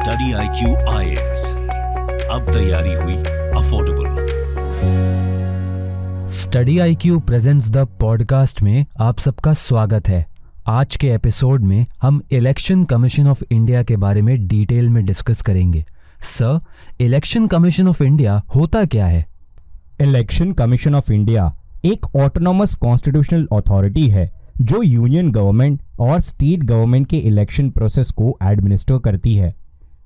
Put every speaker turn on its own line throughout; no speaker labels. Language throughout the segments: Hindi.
स्टडी IQ IAS, अब तैयारी हुई affordable.
Study IQ presents the podcast में आप सबका स्वागत है। आज के एपिसोड में हम इलेक्शन कमीशन ऑफ इंडिया के बारे में डिटेल में डिस्कस करेंगे। Sir, election commission of India होता क्या है?
इलेक्शन कमीशन ऑफ इंडिया एक ऑटोनॉमस कॉन्स्टिट्यूशनल अथॉरिटी है जो यूनियन गवर्नमेंट और स्टेट गवर्नमेंट के इलेक्शन प्रोसेस को एडमिनिस्टर करती है।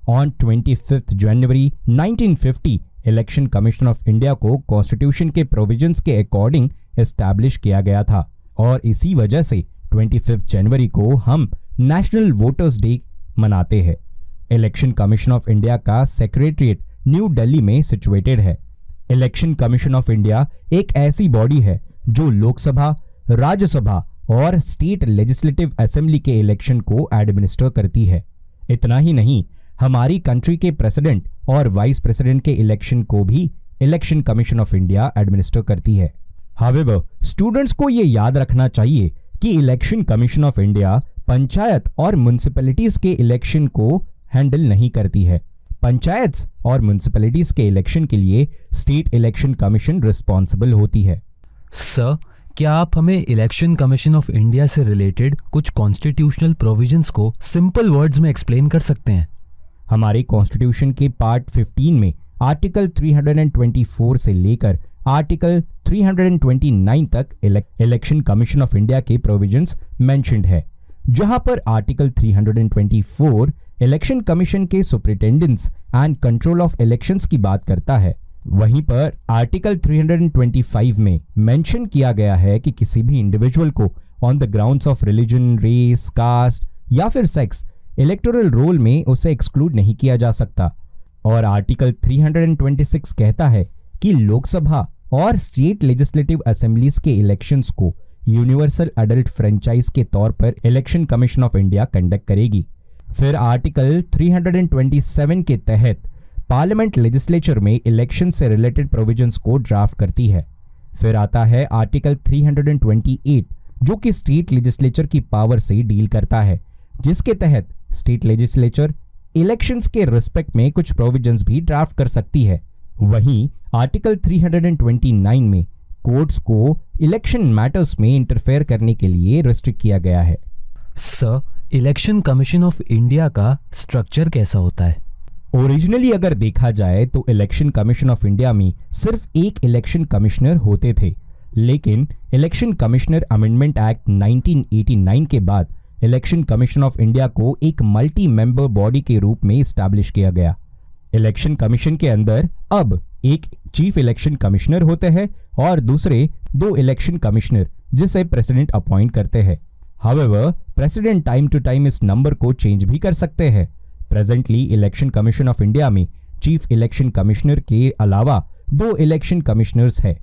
On 25 January 1950 election commission of India को कॉन्स्टिट्यूशन के प्रोविजंस के अकॉर्डिंग एस्टैब्लिश किया गया था और इसी वजह से 25 जनवरी को हम नेशनल वोटर्स डे मनाते हैं। इलेक्शन कमीशन ऑफ इंडिया का सेक्रेटरीट न्यू दिल्ली में सिचुएटेड है। इलेक्शन कमीशन ऑफ इंडिया एक ऐसी बॉडी है जो लोकसभा, राज्यसभा और स्टेट लेजिस्लेटिव असेंबली के इलेक्शन को एडमिनिस्टर करती है। इतना ही नहीं, हमारी कंट्री के प्रेसिडेंट और वाइस प्रेसिडेंट के इलेक्शन को भी election commission of India administer करती है। हाउएवर, स्टूडेंट्स को ये याद रखना चाहिए कि election commission of India panchayat और म्युनिसिपैलिटीज के इलेक्शन को हैंडल नहीं करती है। पंचायत और म्युनिसिपैलिटीज के इलेक्शन के लिए स्टेट इलेक्शन कमीशन रिस्पॉन्सिबल होती है।
सर, क्या आप हमें इलेक्शन कमीशन ऑफ इंडिया से रिलेटेड कुछ कॉन्स्टिट्यूशनल प्रोविजंस को सिंपल वर्ड्स में एक्सप्लेन कर सकते हैं?
हमारे कॉन्स्टिट्यूशन के पार्ट 15 में आर्टिकल 324 से लेकर आर्टिकल 329 तक इलेक्शन कमीशन ऑफ इंडिया के प्रोविजंस मेंशन्ड है, जहां पर आर्टिकल 324 इलेक्शन कमीशन के superintendents and control of elections की बात करता है। वहीं पर आर्टिकल 325 में मेंशन किया गया है कि किसी भी इंडिविजुअल को on the grounds of religion, race, caste या फिर सेक्स इलेक्टोरल रोल में उसे एक्सक्लूड नहीं किया जा सकता। और आर्टिकल 326 कहता है कि लोकसभा और स्टेट लेजिस्लेटिव असेंबलीज के इलेक्शंस को यूनिवर्सल एडल्ट फ्रेंचाइज के तौर पर election commission of India conduct करेगी। फिर आर्टिकल 327 के तहत पार्लियामेंट लेजिस्लेचर में इलेक्शन से रिलेटेड प्रोविजंस को ड्राफ्ट करती है। फिर आता है आर्टिकल 328 जो कि स्टेट लेजिस्लेचर की पावर से डील करता है, जिसके तहत स्टेट लेजिस्लेचर इलेक्शंस के रिस्पेक्ट में कुछ प्रोविजंस भी ड्राफ्ट कर सकती है। वहीं आर्टिकल 329 में कोर्ट्स को इलेक्शन मैटर्स में इंटरफेयर करने के लिए रिस्ट्रिक्ट किया गया है।
Sir, election commission of India का स्ट्रक्चर कैसा होता है?
ओरिजिनली अगर देखा जाए तो इलेक्शन कमीशन ऑफ इंडिया में सिर्फ एक इलेक्शन कमिश्नर होते थे, लेकिन इलेक्शन कमिश्नर अमेंडमेंट एक्ट 1989 के बाद इलेक्शन कमीशन ऑफ इंडिया को एक मल्टी मेंबर बॉडी के रूप में एस्टैब्लिश किया गया। इलेक्शन कमीशन के अंदर अब एक चीफ इलेक्शन कमिश्नर होते हैं और दूसरे 2 इलेक्शन कमिश्नर जिसे प्रेसिडेंट अपॉइंट करते हैं। However, president time to time इस नंबर को चेंज भी कर सकते हैं। Presently election commission of India में चीफ इलेक्शन कमिश्नर के अलावा 2 इलेक्शन कमिश्नर्स है।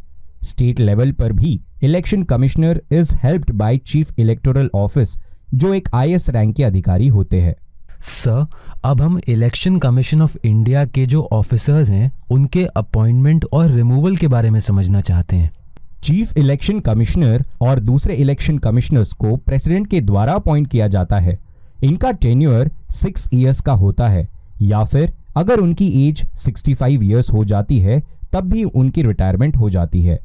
स्टेट लेवल पर भी election commissioner is helped by chief electoral office जो एक IAS रैंक के अधिकारी होते हैं।
सर, अब हम इलेक्शन कमीशन ऑफ इंडिया के जो ऑफिसर्स हैं उनके अपॉइंटमेंट और रिमूवल के बारे में समझना चाहते हैं।
चीफ इलेक्शन कमिश्नर और दूसरे इलेक्शन कमिश्नर्स को प्रेसिडेंट के द्वारा अपॉइंट किया जाता है। इनका टेन्योर 6 इयर्स का होता है, या फिर अगर उनकी एज 65 इयर्स हो जाती है तब भी उनकी रिटायरमेंट हो जाती है।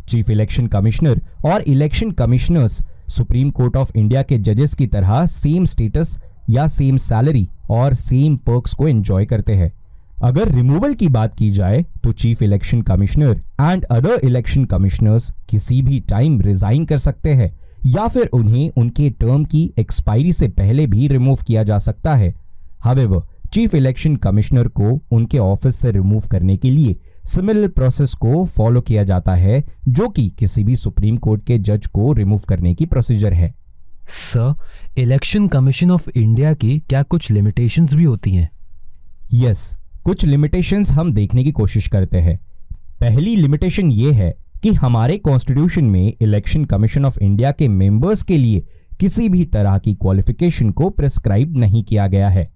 चीफ इलेक्शन कमिश्नर और election commissioners supreme court of India के जजेस की तरह सेम स्टेटस या सेम सैलरी और सेम पर्क्स को एंजॉय करते हैं। अगर रिमूवल की बात की जाए तो chief election commissioner and other election commissioners किसी भी टाइम रिजाइन कर सकते हैं या फिर उन्हें उनके टर्म की एक्सपायरी से पहले भी रिमूव किया जा सकता है। हाउएवर, चीफ इलेक्शन कमिश्नर को उनके ऑफिस से रिमूव करने के लिए सिमिलर प्रोसेस को फॉलो किया जाता है जो कि किसी भी सुप्रीम कोर्ट के जज को रिमूव करने की प्रोसीजर है।
Sir, election commission of India की क्या कुछ लिमिटेशंस भी होती हैं?
यस, कुछ लिमिटेशंस हम देखने की कोशिश करते हैं। पहली लिमिटेशन ये है कि हमारे कॉन्स्टिट्यूशन में इलेक्शन कमीशन ऑफ इंडिया के मेंबर्स के लिए किसी भी तरह की क्वालिफिकेशन को प्रिस्क्राइब नहीं किया गया है।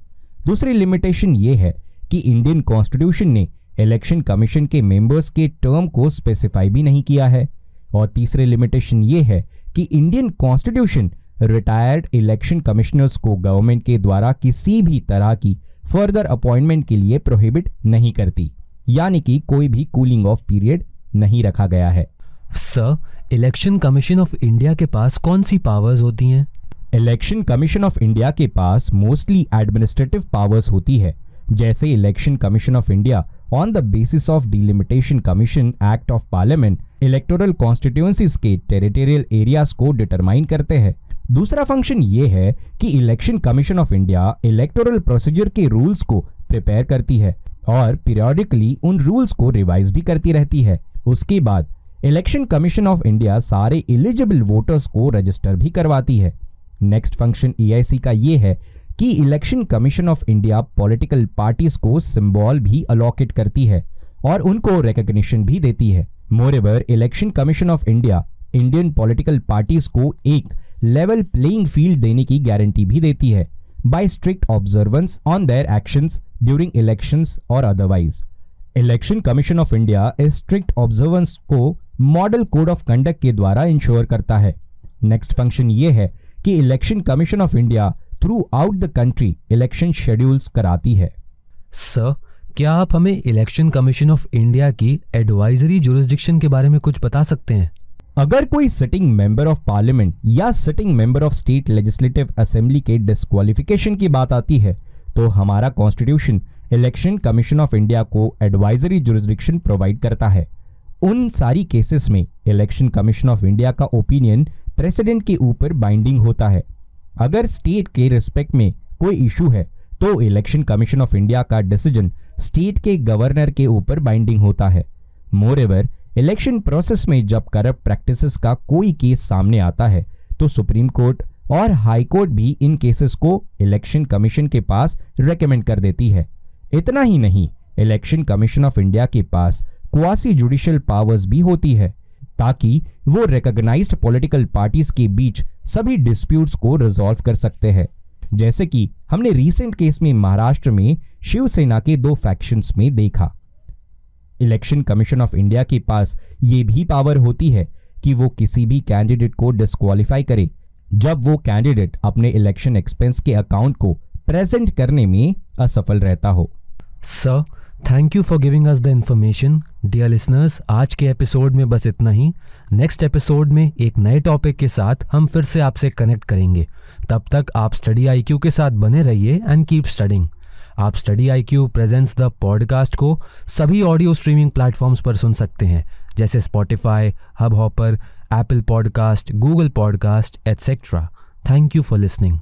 दूसरी लिमिटेशन ये है कि इंडियन कॉन्स्टिट्यूशन ने इलेक्शन कमीशन के मेंबर्स के टर्म को स्पेसिफाई भी नहीं किया है। और तीसरी लिमिटेशन ये है कि Indian constitution retired election commissioners को गवर्नमेंट के द्वारा किसी भी तरह की फर्दर अपॉइंटमेंट के लिए प्रोहिबिट नहीं करती, यानी कि कोई भी कूलिंग ऑफ पीरियड नहीं रखा गया है।
Sir, election commission of India के पास कौन सी पावर्स होती हैं?
इलेक्शन कमीशन ऑफ इंडिया के पास मोस्टली एडमिनिस्ट्रेटिव पावर्स होती है, जैसे election commission of India on the basis of delimitation commission act of parliament electoral constituencies के टेरिटोरियल एरियाज को डिटरमाइन करते हैं। दूसरा फंक्शन ये है कि election commission of India electoral procedure के रूल्स को प्रिपेयर करती है और पीरियोडिकली उन रूल्स को रिवाइज भी करती रहती है। उसके बाद इलेक्शन कमीशन ऑफ इंडिया सारे एलिजिबल वोटर्स को रजिस्टर भी करवाती है। नेक्स्ट फंक्शन EIC का ये है कि election commission of India political parties को सिंबल भी अलॉकेट करती है और उनको रिकॉग्निशन भी देती है। Moreover, election commission of India Indian political parties को एक लेवल प्लेइंग फील्ड देने की गारंटी भी देती है by strict observance on their actions during elections और otherwise. Election commission of India इस स्ट्रिक्ट ऑब्जर्वेंस को मॉडल कोड ऑफ कंडक्ट के द्वारा इंश्योर करता है। नेक्स्ट फंक्शन ये है कि election commission of India through out the country election schedules कराती है।
सर, क्या आप हमें इलेक्शन कमीशन ऑफ इंडिया की एडवाइजरी जुरिस्डिक्शन के बारे में कुछ बता सकते हैं?
अगर कोई सिटिंग मेंबर ऑफ पार्लियामेंट या sitting member of state legislative assembly के डिस्क्वालिफिकेशन की बात आती है तो हमारा constitution election commission of India को एडवाइजरी जुरिस्डिक्शन प्रोवाइड करता है। उन सारी केसेस में इलेक्शन कमीशन ऑफ इंडिया का ओपिनियन प्रेसिडेंट के ऊपर बाइंडिंग होता है। अगर स्टेट के रिस्पेक्ट में कोई इशू है तो इलेक्शन कमीशन ऑफ इंडिया का डिसीजन स्टेट के गवर्नर के ऊपर बाइंडिंग होता है। मोरेओवर, इलेक्शन प्रोसेस में जब करप्ट प्रैक्टिसेस का कोई केस सामने आता है तो सुप्रीम कोर्ट और हाई कोर्ट भी इन केसेस को इलेक्शन कमीशन के पास रेकमेंड कर देती है। इतना ही नहीं, इलेक्शन कमीशन ऑफ इंडिया के पास क्वासी जुडिशियल पावर्स भी होती है ताकि वो रिकॉग्नाइज्ड पॉलिटिकल पार्टीज के बीच सभी डिस्प्यूट्स को रिजॉल्व कर सकते हैं, जैसे कि हमने रीसेंट केस में महाराष्ट्र में शिवसेना के 2 फैक्शंस में देखा। इलेक्शन कमीशन ऑफ इंडिया के पास ये भी पावर होती है कि वो किसी भी कैंडिडेट को डिस्क्वालीफाई करे जब वो कैंडिडेट अपने इलेक्शन एक्सपेंस के अकाउंट को प्रेजेंट करने में असफल रहता हो।
Sir, thank you for giving us the information. Dear listeners, आज के एपिसोड में बस इतना ही। नेक्स्ट एपिसोड में एक नए टॉपिक के साथ हम फिर से आपसे कनेक्ट करेंगे। तब तक आप स्टडी IQ के साथ बने रहिए एंड कीप स्टडिंग। आप study IQ presents the podcast को सभी ऑडियो स्ट्रीमिंग प्लेटफॉर्म्स पर सुन सकते हैं, जैसे Spotify, hub hopper, Apple podcast, Google podcast, etc. Thank you for listening.